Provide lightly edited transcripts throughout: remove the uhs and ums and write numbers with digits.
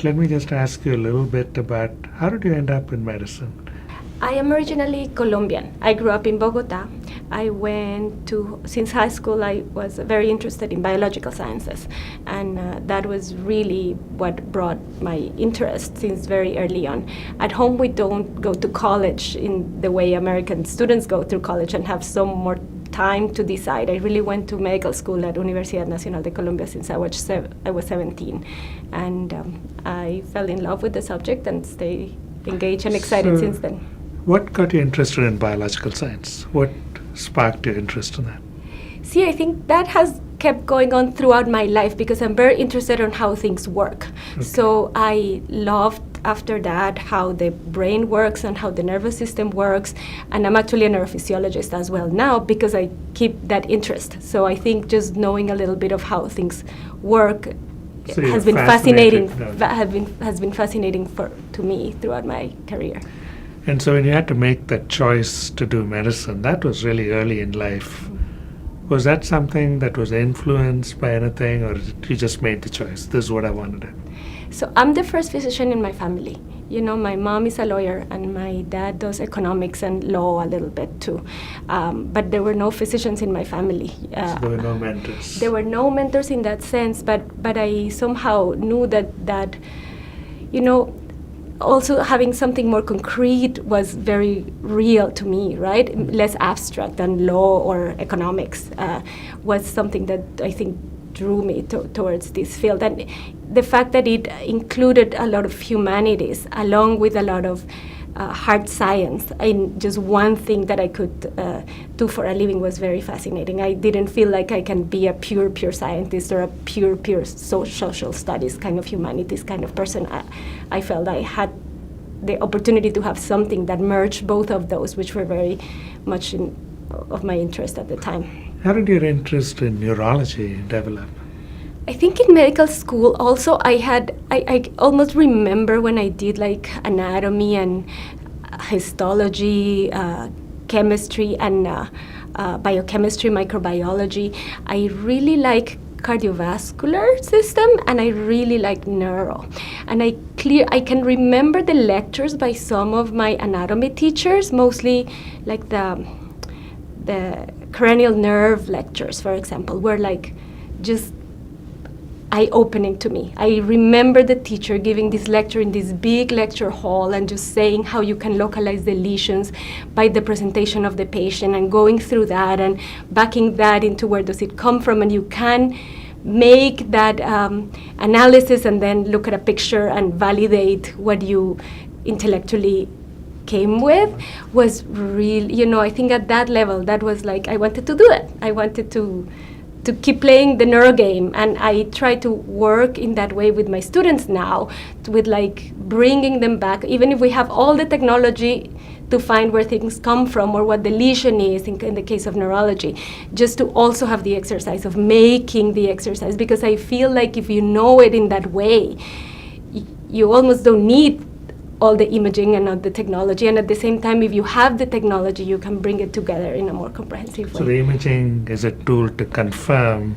let me just ask you a little bit about how did you end up in medicine? I am originally Colombian. I grew up in Bogota. I went to, since high school, I was very interested in biological sciences. And that was really what brought my interest since very early on. At home, we don't go to college in the way American students go through college and have some more time to decide. I really went to medical school at Universidad Nacional de Colombia since I was 17. And I fell in love with the subject and stayed engaged and excited since then. What got you interested in biological science? What sparked your interest in that? See, I think that has kept going on throughout my life because I'm very interested in how things work. Okay. So I loved after that how the brain works and how the nervous system works. And I'm actually a neurophysiologist as well now because I keep that interest. So I think just knowing a little bit of how things work has been fascinating. Has been fascinating to me throughout my career. And so when you had to make that choice to do medicine, that was really early in life. Was that something that was influenced by anything, or you just made the choice? This is what I want to do. So I'm the first physician in my family. You know, my mom is a lawyer and my dad does economics and law a little bit too. But there were no physicians in my family. So there were no mentors. There were no mentors in that sense, but I somehow knew that you know, also having something more concrete was very real to me, right? Less abstract than law or economics was something that I think drew me towards this field. And the fact that it included a lot of humanities along with a lot of hard science in just one thing that I could do for a living was very fascinating. I didn't feel like I can be a pure scientist or a pure social studies kind of humanities kind of person. I felt I had the opportunity to have something that merged both of those, which were very much of my interest at the time. How did your interest in neurology develop? I think in medical school also I almost remember when I did like anatomy and histology, chemistry and biochemistry, microbiology. I really like cardiovascular system and I really like neuro. And I can remember the lectures by some of my anatomy teachers, mostly like the cranial nerve lectures, for example, were like just eye-opening to me. I remember the teacher giving this lecture in this big lecture hall and just saying how you can localize the lesions by the presentation of the patient and going through that and backing that into where does it come from, and you can make that analysis and then look at a picture and validate what you intellectually came with. Was real, you know, I think at that level that was like I wanted to do it. I wanted to keep playing the neuro game, and I try to work in that way with my students now, with like bringing them back, even if we have all the technology to find where things come from or what the lesion is in the case of neurology, just to also have the exercise of making the exercise, because I feel like if you know it in that way, you almost don't need all the imaging and all the technology, and at the same time, if you have the technology, you can bring it together in a more comprehensive way. So the imaging is a tool to confirm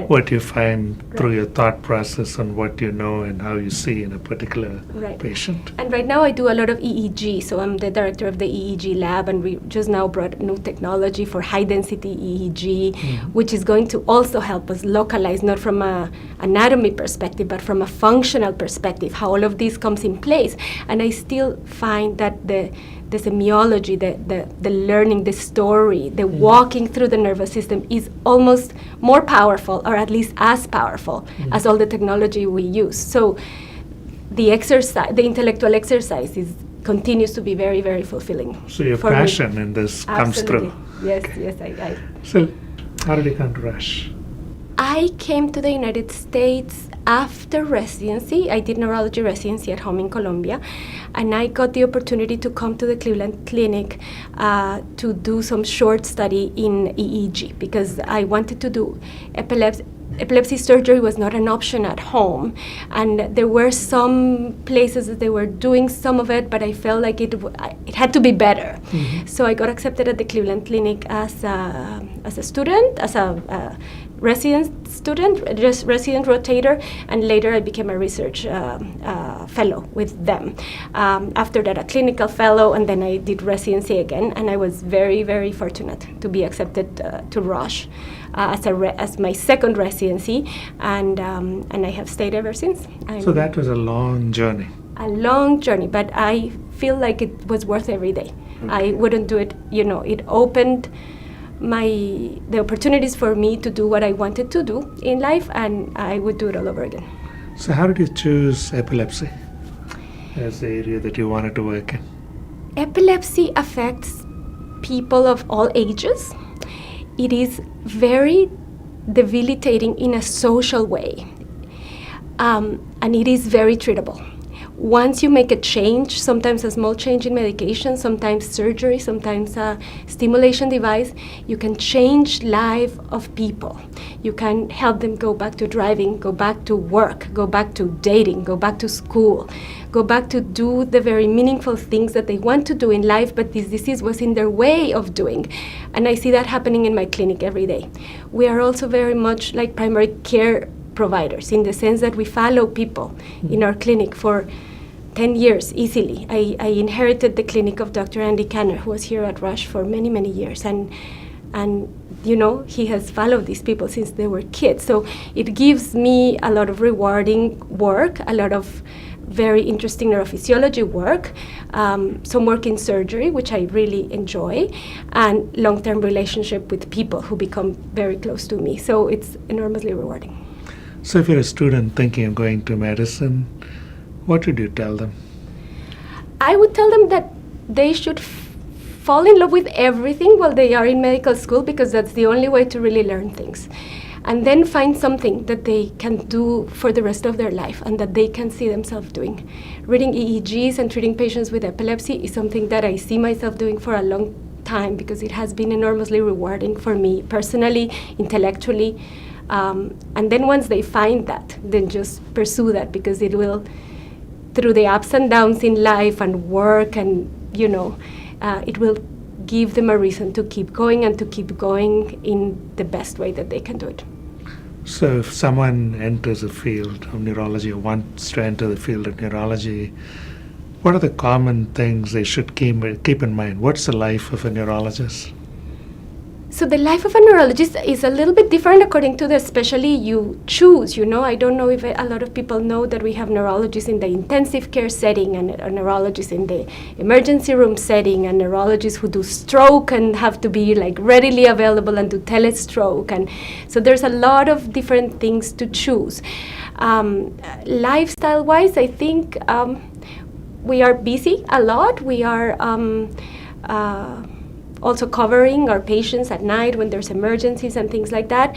what you find through your thought process on what you know and how you see in a particular patient. And right now I do a lot of EEG, so I'm the director of the EEG lab, and we just now brought new technology for high-density EEG, which is going to also help us localize, not from an anatomy perspective, but from a functional perspective, how all of this comes in place. And I still find that the semiology, the learning, the story, the walking through the nervous system is almost more powerful, or at least as powerful as all the technology we use. So the exercise, the intellectual exercise continues to be very, very fulfilling. So your passion in this comes through. Yes, yes, I. So how did you come to Rush? I came to the United States after residency. I did neurology residency at home in Colombia, and I got the opportunity to come to the Cleveland Clinic to do some short study in EEG, because I wanted to do epilepsy. Epilepsy surgery was not an option at home, and there were some places that they were doing some of it, but I felt like it had to be better. So I got accepted at the Cleveland Clinic as a student, as a resident student, just resident rotator, and later I became a research fellow with them. After that, a clinical fellow, and then I did residency again, and I was very, very fortunate to be accepted to Rush as my second residency, and I have stayed ever since. So that was a long journey. A long journey, but I feel like it was worth every day. Okay. I wouldn't do it, it opened the opportunities for me to do what I wanted to do in life, and I would do it all over again. So how did you choose epilepsy as the area that you wanted to work in? Epilepsy affects people of all ages. It is very debilitating in a social way, and it is very treatable. Once you make a change, sometimes a small change in medication, sometimes surgery, sometimes a stimulation device, you can change life of people. You can help them go back to driving, go back to work, go back to dating, go back to school, go back to do the very meaningful things that they want to do in life, but this disease was in their way of doing. And I see that happening in my clinic every day. We are also very much like primary care providers, in the sense that we follow people in our clinic for 10 years easily. I inherited the clinic of Dr. Andy Kanner, who was here at Rush for many, many years, and he has followed these people since they were kids. So it gives me a lot of rewarding work, a lot of very interesting neurophysiology work, some work in surgery, which I really enjoy, and long-term relationship with people who become very close to me. So it's enormously rewarding. So if you're a student thinking of going to medicine, what would you tell them? I would tell them that they should fall in love with everything while they are in medical school, because that's the only way to really learn things. And then find something that they can do for the rest of their life and that they can see themselves doing. Reading EEGs and treating patients with epilepsy is something that I see myself doing for a long time, because it has been enormously rewarding for me personally, intellectually. And then once they find that, then just pursue that, because it will, through the ups and downs in life and work, and it will give them a reason to keep going and to keep going in the best way that they can do it. So if someone enters a field of neurology or wants to enter the field of neurology, what are the common things they should keep in mind? What's the life of a neurologist? So the life of a neurologist is a little bit different according to the specialty you choose. I don't know if a lot of people know that we have neurologists in the intensive care setting, and a neurologist in the emergency room setting, and neurologists who do stroke and have to be like readily available and do telestroke. And so there's a lot of different things to choose. Lifestyle-wise, I think we are busy a lot. We are also covering our patients at night when there's emergencies and things like that.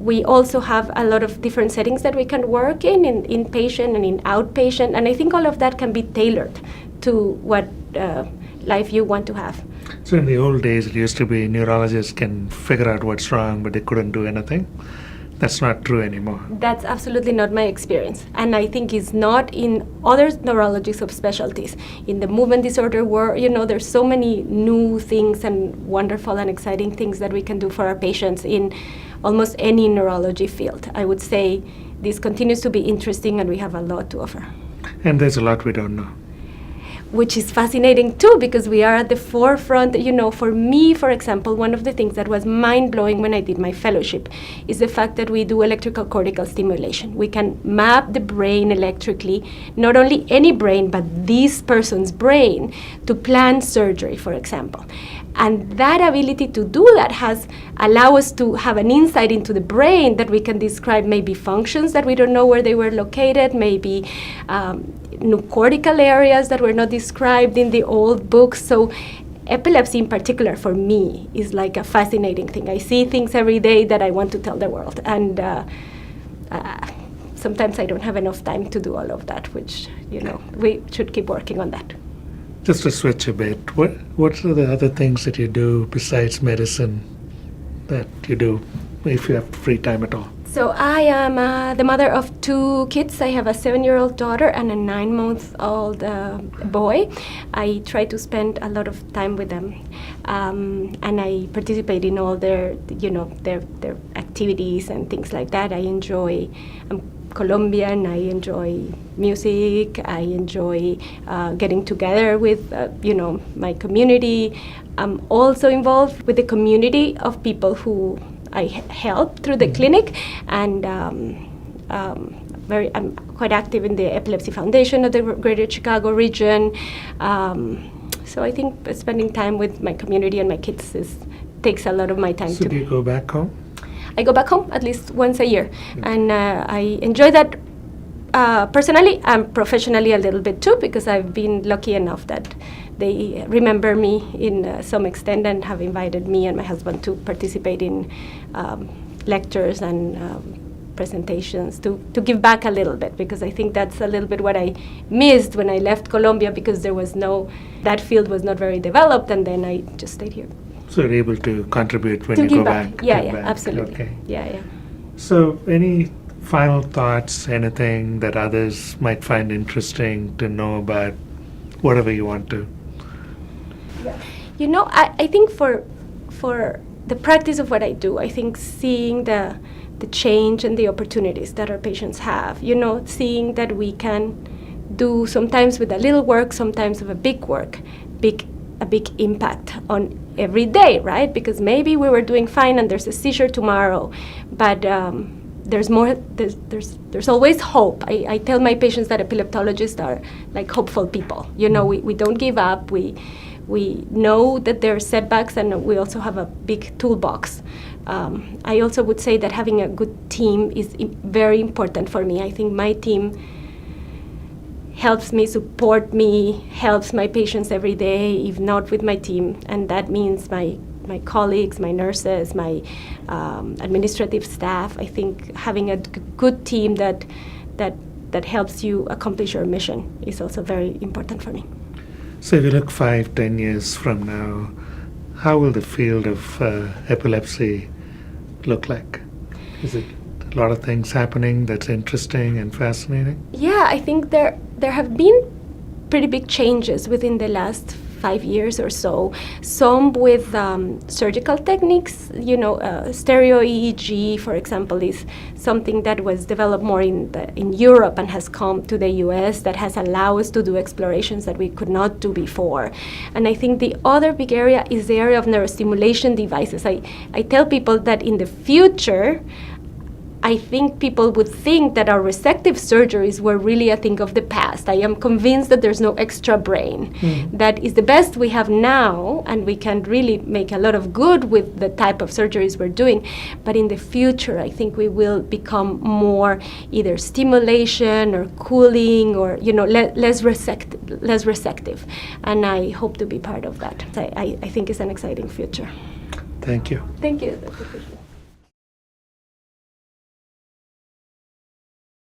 We also have a lot of different settings that we can work in inpatient and in outpatient, and I think all of that can be tailored to what life you want to have. So in the old days, it used to be neurologists can figure out what's wrong, but they couldn't do anything. That's not true anymore. That's absolutely not my experience. And I think it's not in other neurology subspecialties. In the movement disorder world, there's so many new things and wonderful and exciting things that we can do for our patients in almost any neurology field. I would say this continues to be interesting, and we have a lot to offer. And there's a lot we don't know. Which is fascinating too, because we are at the forefront. For me, for example, one of the things that was mind-blowing when I did my fellowship is the fact that we do electrical cortical stimulation. We can map the brain electrically, not only any brain, but this person's brain, to plan surgery, for example. And that ability to do that has allowed us to have an insight into the brain that we can describe maybe functions that we don't know where they were located, maybe new cortical areas that were not described in the old books. So epilepsy in particular for me is like a fascinating thing. I see things every day that I want to tell the world. And sometimes I don't have enough time to do all of that, which, we should keep working on that. Just to switch a bit, what are the other things that you do besides medicine that you do if you have free time at all? So I am the mother of 2 kids. I have a 7-year-old daughter and a 9-month-old boy. I try to spend a lot of time with them, and I participate in all their activities and things like that. I'm Colombian. I enjoy music. I enjoy getting together with, my community. I'm also involved with the community of people who I help through the clinic, and I'm quite active in the Epilepsy Foundation of the Greater Chicago region. So I think spending time with my community and my kids takes a lot of my time. So do you go back home? I go back home at least once a year, and I enjoy that personally and professionally a little bit too, because I've been lucky enough that they remember me in some extent and have invited me and my husband to participate in lectures and presentations to give back a little bit, because I think that's a little bit what I missed when I left Colombia, because that field was not very developed, and then I just stayed here. So you're able to contribute when To you give go back. back? Yeah, give back. absolutely. Okay. Yeah. So any final thoughts, anything that others might find interesting to know about, whatever you want to? I think for the practice of what I do, I think seeing the change and the opportunities that our patients have, seeing that we can do sometimes with a little work, sometimes with a big work, a big impact on every day, right? Because maybe we were doing fine and there's a seizure tomorrow, but there's more. There's always hope. I tell my patients that epileptologists are like hopeful people. We don't give up. We know that there are setbacks, and we also have a big toolbox. I also would say that having a good team is very important for me. I think my team helps me, support me, helps my patients every day, if not with my team. And that means my colleagues, my nurses, my administrative staff. I think having a good team that helps you accomplish your mission is also very important for me. So if you look 5-10 years from now, how will the field of epilepsy look like? Is it a lot of things happening that's interesting and fascinating? Yeah, I think there have been pretty big changes within the last 5 years or so. Some with surgical techniques, stereo EEG, for example, is something that was developed more in Europe and has come to the US, that has allowed us to do explorations that we could not do before. And I think the other big area is the area of neurostimulation devices. I tell people that in the future, I think people would think that our resective surgeries were really a thing of the past. I am convinced that there's no extra brain. That is the best we have now, and we can really make a lot of good with the type of surgeries we're doing. But in the future, I think we will become more either stimulation or cooling, or less resective. And I hope to be part of that. I think it's an exciting future. Thank you. Thank you.